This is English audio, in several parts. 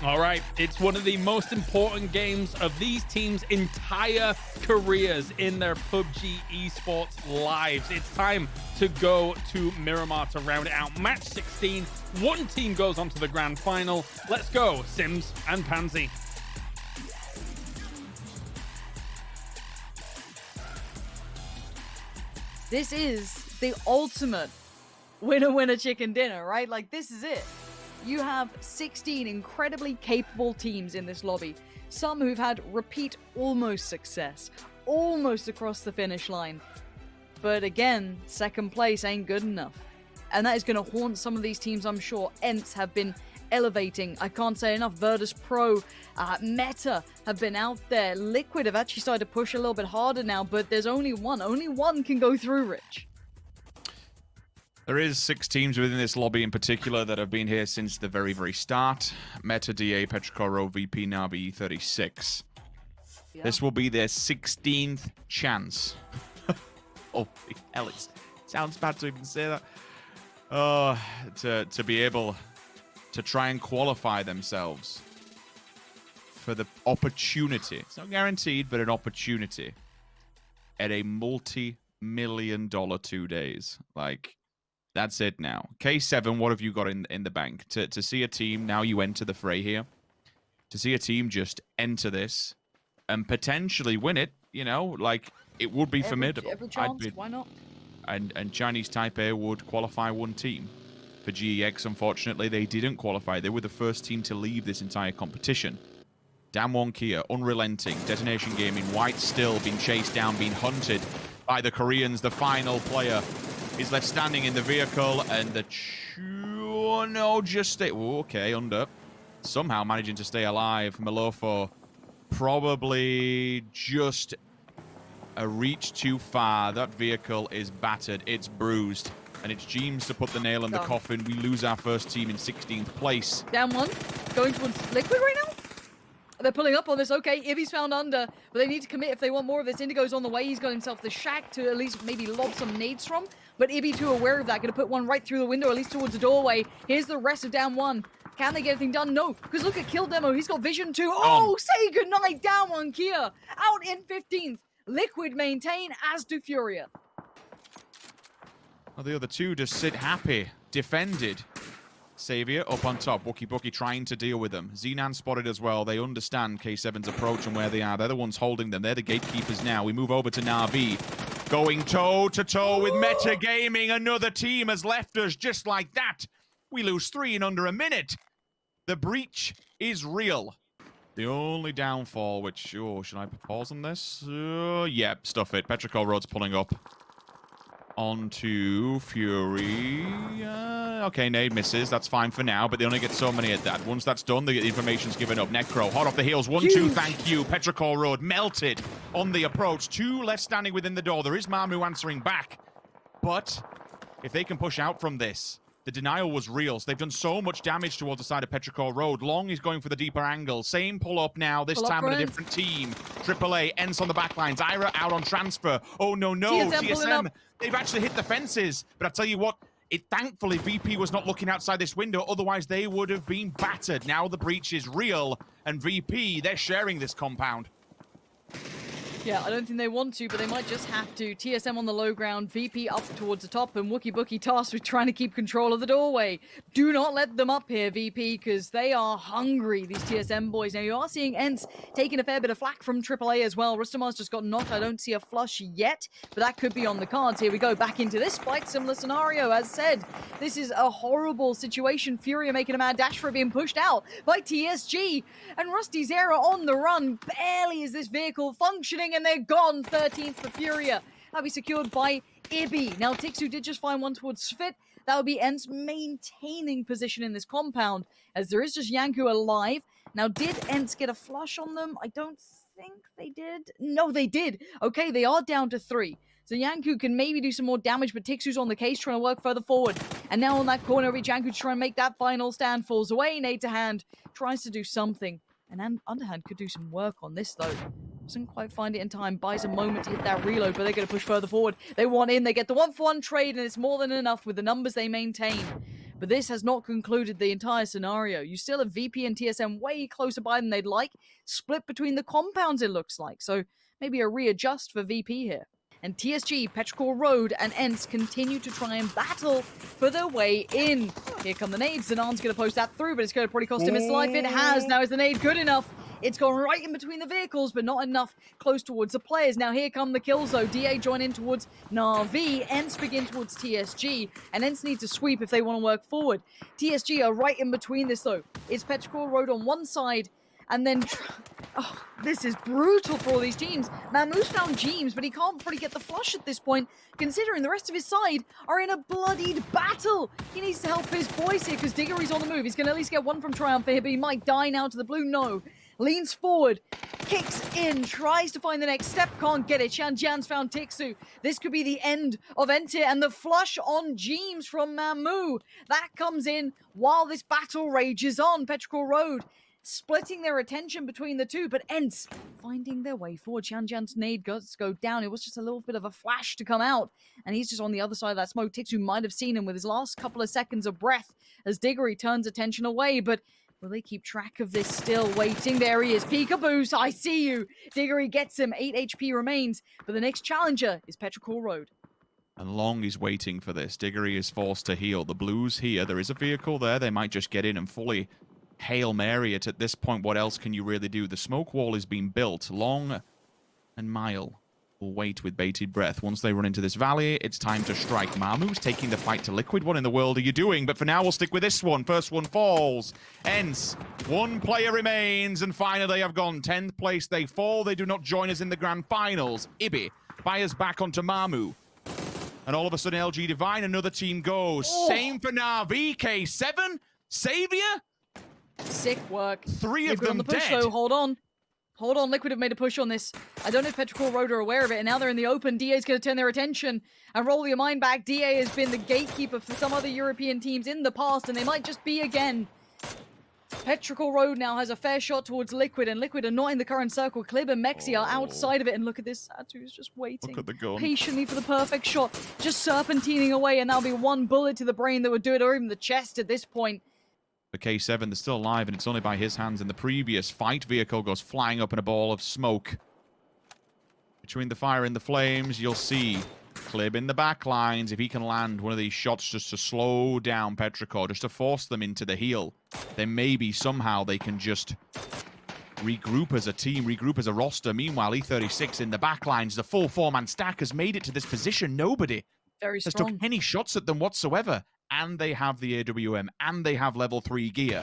All right, it's one of the most important games of these teams' entire careers in their PUBG esports lives. It's time to go to Miramar to round it out. Match 16, one team goes on to the grand final. Let's go, Sims and Pansy. This is the ultimate winner-winner chicken dinner, right? Like, this is it. You have 16 incredibly capable teams in this lobby. Some who've had repeat almost success, almost across the finish line. But again, second place ain't good enough. And that is going to haunt some of these teams, I'm sure. ENCE have been elevating. I can't say enough. Virtus Pro, Meta have been out there. Liquid have actually started to push a little bit harder now, but there's only one. Only one can go through, Rich. There is 6 teams within this lobby in particular that have been here since the very, very start. Meta, DA, Petrocoro, VP, Navi, 36. Yeah. This will be their 16th chance. Holy hell, it sounds bad to even say that. To be able to try and qualify themselves for the opportunity. It's not guaranteed, but an opportunity at a multi-million-dollar 2 days. Like, that's it now. K7, what have you got in the bank? To see a team, now you enter the fray here. To see a team just enter this and potentially win it, you know, like, it would be formidable. Every chance, why not? And Chinese Taipei would qualify one team. For GEX, unfortunately, they didn't qualify. They were the first team to leave this entire competition. Damwon Kia, Unrelenting, Detonation Gaming, White still being chased down, being hunted by the Koreans. The final player is left standing in the vehicle, and the under. Somehow managing to stay alive. Malofo probably just a reach too far. That vehicle is battered. It's bruised. And it's Jeems to put the nail in the coffin. We lose our first team in 16th place. Down one. Going towards Liquid right now? They're pulling up on this. Okay, Ibby's found under, but they need to commit if they want more of this. Indigo's on the way. He's got himself the shack to at least maybe lob some nades from. But Ibby too aware of that. Going to put one right through the window, at least towards the doorway. Here's the rest of down one. Can they get anything done? No, because look at Kill Demo. He's got vision too. Oh, say goodnight, down one Kia. Out in 15th. Liquid maintain, as do Furia. Well, the other two just sit happy. Defended. Savior up on top. Wookie trying to deal with them. Xenan spotted as well. They understand K7's approach and where they are. They're the ones holding them. They're the gatekeepers now. We move over to Na'Vi. Going toe-to-toe with Meta Gaming. Another team has left us just like that. We lose 3 in under a minute. The breach is real. The only downfall, which... should I pause on this? Yeah, stuff it. Petrichor Road's pulling up. Onto Fury. Okay, nade misses. That's fine for now, but they only get so many at that. Once that's done, the information's given up. Necro, hot off the heels. 1-2, thank you. Petrichor Road melted on the approach. 2 left standing within the door. There is Mamu answering back. But if they can push out from this, the denial was real. So they've done so much damage towards the side of Petrichor Road. Long is going for the deeper angle. Same pull-up now, this time with a different team. AAA, ENCE on the back lines. Ira out on transfer. Oh, no. TSM, they've actually hit the fences. But I tell you what, thankfully, VP was not looking outside this window. Otherwise, they would have been battered. Now the breach is real. And VP, they're sharing this compound. Yeah, I don't think they want to, but they might just have to. TSM on the low ground, VP up towards the top, and Wookie tasked with trying to keep control of the doorway. Do not let them up here, VP, because they are hungry, these TSM boys. Now, you are seeing ENCE taking a fair bit of flack from AAA as well. Rustamar's just got knocked. I don't see a flush yet, but that could be on the cards. Here we go, back into this fight. Similar scenario, as said. This is a horrible situation. Furia making a mad dash for being pushed out by TSG, and Rusty Zera on the run. Barely is this vehicle functioning, and they're gone. 13th for Furia. That'll be secured by Ibby. Now, Tixu did just find one towards Svit. That would be ENCE maintaining position in this compound, as there is just Yanku alive. Now, did ENCE get a flush on them? I don't think they did. No, they did. Okay, they are down to 3. So Yanku can maybe do some more damage, but Tixu's on the case trying to work further forward. And now on that corner, Yanku to try and make that final stand. Falls away, nade to hand. Tries to do something. And Underhand could do some work on this, though. Doesn't quite find it in time. Buys a moment to hit that reload, but they're going to push further forward. They want in. They get the 1-for-1 trade, and it's more than enough with the numbers they maintain. But this has not concluded the entire scenario. You still have VP and TSM way closer by than they'd like, split between the compounds it looks like. So maybe a readjust for VP here. And TSG, Petrichor Road, and ENCE continue to try and battle for their way in. Here come the nades. Zanon's going to post that through, but it's going to probably cost him his life. It has. Now is the nade good enough? It's gone right in between the vehicles, but not enough close towards the players. Now here come the kills, though. DA join in towards Na'Vi. ENCE begin towards TSG, and ENCE need to sweep if they want to work forward. TSG are right in between this, though. It's Petrichor Road on one side, and then... Oh, this is brutal for all these teams. Mamoo's found Jeems, but he can't probably get the flush at this point, considering the rest of his side are in a bloodied battle. He needs to help his boys here, because Diggory's on the move. He's going to at least get one from Triumph here, but he might die now to the blue. No. Leans forward, kicks in, tries to find the next step, can't get it. Shanjian's found Tixu. This could be the end of Entir, and the flush on Jeems from Mamu. That comes in while this battle rages on. Petrichor Road splitting their attention between the two, but ENCE finding their way forward. Shanjian's nade does go down. It was just a little bit of a flash to come out, and he's just on the other side of that smoke. Tixu might have seen him with his last couple of seconds of breath as Diggory turns attention away, but will they keep track of this still? Waiting. There he is. Peekaboo, I see you. Diggory gets him. 8 HP remains, but the next challenger is Petrichor Road. And Long is waiting for this. Diggory is forced to heal. The Blues here. There is a vehicle there. They might just get in and fully Hail Mary it at this point. What else can you really do? The smoke wall is being built. Long and Mile will wait with bated breath. Once they run into this valley, it's time to strike. Mamu's taking the fight to Liquid. What in the world are you doing? But for now, we'll stick with this one. First one falls. ENCE. One player remains, and finally they have gone 10th place. They fall. They do not join us in the grand finals. Ibi fires back onto Mamu. And all of a sudden, LG Divine, another team goes. Oh. Same for Na'Vi. K7. Savior. Sick work. Three of Liquid them on the push, dead. though. Hold on. Hold on. Liquid have made a push on this. I don't know if Petrichor Road are aware of it, and now they're in the open. DA's going to turn their attention and roll your mind back. DA has been the gatekeeper for some other European teams in the past, and they might just be again. Petrichor Road now has a fair shot towards Liquid, and Liquid are not in the current circle. Clib and Mexi are outside of it, and look at this. Satu's just waiting Look at the gun. patiently for the perfect shot. Just serpentining away, and that'll be one bullet to the brain that would do it, or even the chest at this point. For K7, they're still alive, and it's only by his hands. In the previous fight, vehicle goes flying up in a ball of smoke. Between the fire and the flames, you'll see Clib in the back lines. If he can land one of these shots just to slow down Petrichor, just to force them into the heel, then maybe somehow they can just regroup as a team, regroup as a roster. Meanwhile, E36 in the back lines, the full four-man stack has made it to this position. Nobody Very has strong. took any shots at them whatsoever. And they have the AWM, and they have level 3 gear.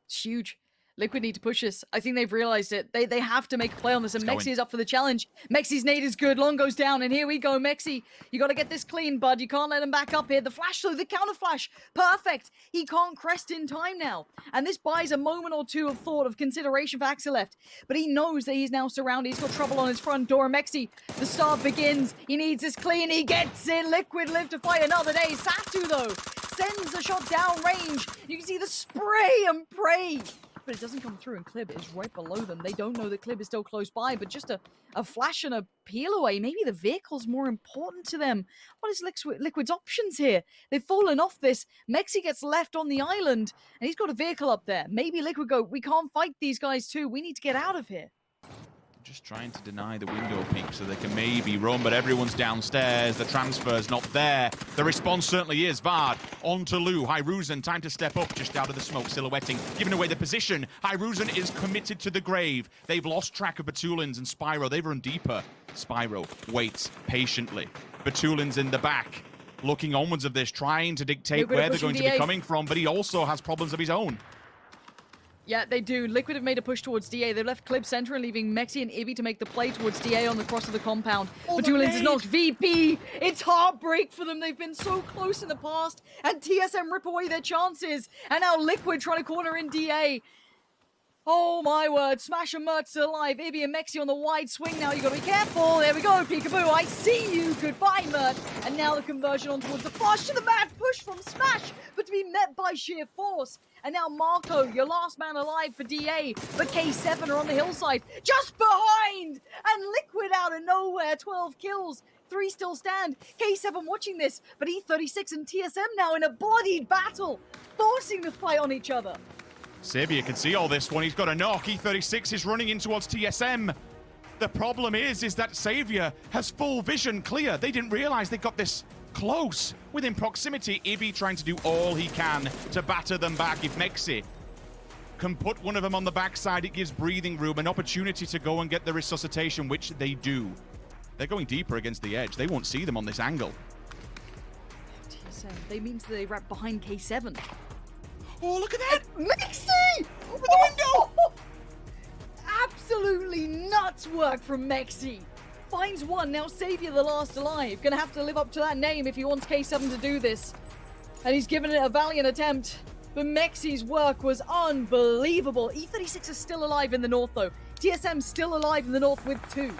It's huge. Liquid need to push this. I think they've realized it. They have to make a play on this, and Let's go Mexi is up for the challenge. Mexi's nade is good. Long goes down, and here we go, Mexi. You got to get this clean, bud. You can't let him back up here. The flash, though, the counter flash. Perfect. He can't crest in time now. And this buys a moment or two of thought, of consideration for Axeleft. But he knows that he's now surrounded. He's got trouble on his front door. Mexi, the start begins. He needs this clean. He gets in. Liquid live to fight another day. Satu, though, sends a shot down range. You can see the spray and pray. But it doesn't come through, and Clib is right below them. They don't know that Clib is still close by, but just a flash and a peel away. Maybe the vehicle's more important to them. What is Liquid's options here? They've fallen off this. Mexi gets left on the island, and he's got a vehicle up there. Maybe Liquid go, we can't fight these guys too. We need to get out of here. Just trying to deny the window peak so they can maybe run, but everyone's downstairs. The transfer's not there. The response certainly is. Vard on to Lu. Hyruzen, time to step up just out of the smoke, silhouetting, giving away the position. Hyruzen is committed to the grave. They've lost track of Batulins and Spyro. They've run deeper. Spyro waits patiently. Batulins in the back, looking onwards of this, trying to dictate where they're going to be coming from, but he also has problems of his own. Yeah, they do. Liquid have made a push towards DA. They've left Clib center and leaving Mexi and Ibi to make the play towards DA on the cross of the compound. Batulins is knocked. VP! It's heartbreak for them. They've been so close in the past, and TSM rip away their chances. And now Liquid trying to corner in DA. Oh my word, Smash and Mert still alive. Ibi and Mexi on the wide swing now. You gotta be careful. There we go, peekaboo. I see you. Goodbye, Mert. And now the conversion on towards the flash to the mad push from Smash, but to be met by sheer force. And now Marco, your last man alive for DA, but K7 are on the hillside, just behind! And Liquid out of nowhere, 12 kills. three still stand. K7 watching this, but E36 and TSM now in a bloodied battle, forcing the fight on each other. Xavier can see all this one. He's got a knock. E36 is running in towards TSM. The problem is that Xavier has full vision clear. They didn't realize they got this close within proximity. Ibby trying to do all he can to batter them back. If Mexi can put one of them on the backside, it gives breathing room, an opportunity to go and get the resuscitation, which they do. They're going deeper against the edge. They won't see them on this angle. TSM, they means they wrap behind K7. Oh, look at that! Mexi! Over the window! Absolutely nuts work from Mexi. Finds one, now Xavier the last alive. Gonna have to live up to that name if he wants K7 to do this. And he's given it a valiant attempt. But Mexi's work was unbelievable. E36 is still alive in the north though. TSM still alive in the north with 2.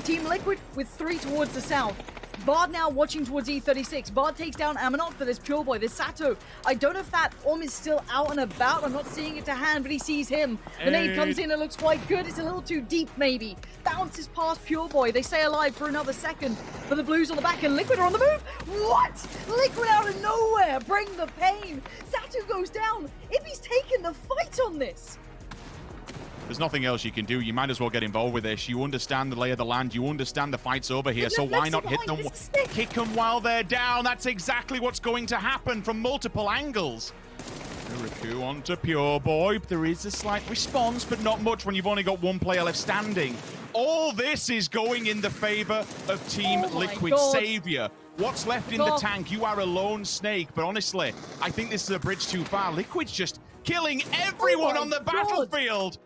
Team Liquid with 3 towards the south. Bard now watching towards E36. Bard takes down Aminot, but there's Pure Boy, there's Sato. I don't know if that is still out and about. I'm not seeing it to hand, but he sees him. The nade comes in, it looks quite good. It's a little too deep, maybe. Bounces past Pure Boy. They stay alive for another second. But the Blues on the back and Liquid are on the move. What? Liquid out of nowhere. Bring the pain. Sato goes down. Ibby's taking the fight on this. There's nothing else you can do. You might as well get involved with this. You understand the lay of the land. You understand the fight's over here. So why not hit them? Kick them while they're down. That's exactly what's going to happen from multiple angles. Miraku onto Pure Boy. There is a slight response, but not much when you've only got one player left standing. All this is going in the favor of Team Liquid. Xavier, what's left in the tank? You are a lone snake, but honestly, I think this is a bridge too far. Liquid's just killing everyone on the battlefield.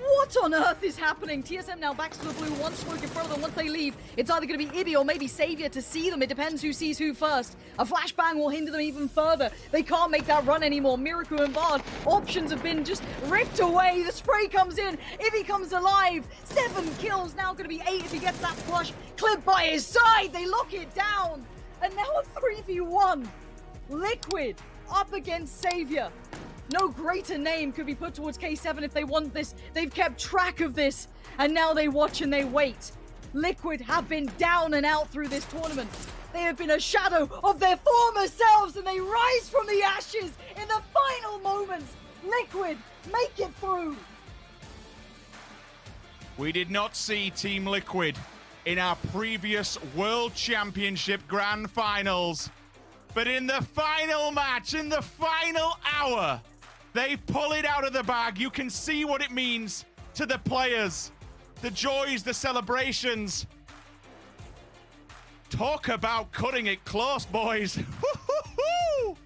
What on earth is happening? TSM now backs to the blue, one smoke in front of them. Once they leave, it's either going to be Ibby or maybe Xavier to see them. It depends who sees who first. A flashbang will hinder them even further. They can't make that run anymore. Miraku and Bard, options have been just ripped away. The spray comes in. Ibby comes alive. 7 kills, now going to be 8 if he gets that flush. Clip by his side. They lock it down. And now a 3v1. Liquid up against Xavier. No greater name could be put towards K7 if they want this. They've kept track of this, and now they watch and they wait. Liquid have been down and out through this tournament. They have been a shadow of their former selves, and they rise from the ashes in the final moments. Liquid make it through. We did not see Team Liquid in our previous World Championship Grand Finals, but in the final match, in the final hour, they pull it out of the bag. You can see what it means to the players. The joys, the celebrations. Talk about cutting it close, boys. Woo-hoo-hoo!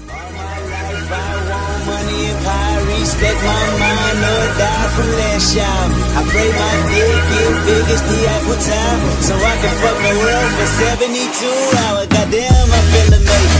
All my life I want money and power, respect my mind, no die from last y'all. I pray my dick get big as the Apple Tower, so I can fuck the world for 72 hours. Goddamn, I feel amazing.